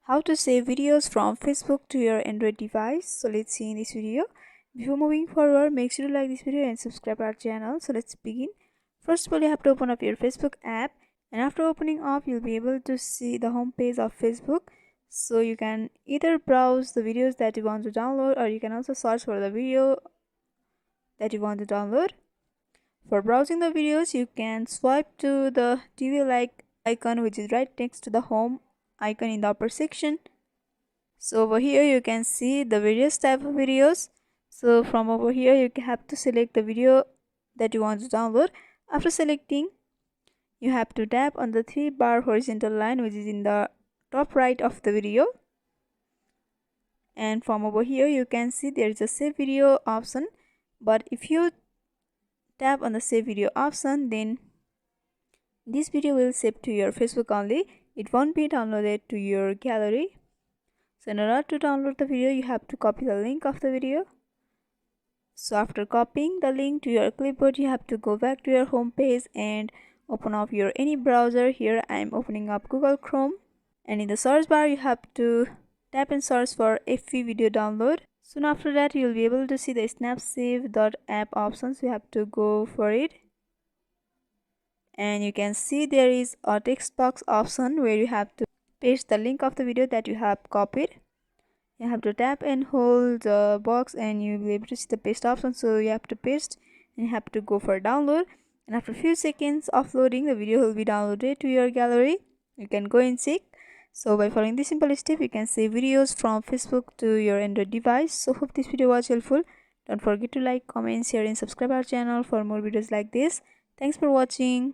How to save videos from Facebook to your Android device. So let's see in this video. Before moving forward, make sure to like this video and subscribe our channel. So let's begin. First of all, you have to open up your Facebook app, and after opening up, you'll be able to see the home page of Facebook. So you can either browse the videos that you want to download, or you can also search for the video that you want to download. For browsing the videos, you can swipe to the TV like icon, which is right next to the home icon in the upper section. So over here you can see the various type of videos. So from over here you have to select the video that you want to download. After selecting, you have to tap on the 3-bar horizontal line which is in the top right of the video, and from over here you can see there is a save video option. But if you tap on the save video option, then this video will save to your Facebook only. It won't be downloaded to your gallery. So in order to download the video, you have to copy the link of the video. So after copying the link to your clipboard, you have to go back to your home page and open up your any browser. Here I am opening up Google Chrome, and in the search bar you have to tap and search for FV video download. Soon after that, you will be able to see the snapsave.app options. You have to go for it, and you can see there is a text box option where you have to paste the link of the video that you have copied. You have to tap and hold the box and you will be able to see the paste option. So you have to paste and you have to go for download, and after a few seconds of loading, the video will be downloaded to your gallery. You can go and check. So by following this simple step, you can save videos from Facebook to your Android device. So hope this video was helpful. Don't forget to like, comment, share and subscribe our channel for more videos like this. Thanks for watching.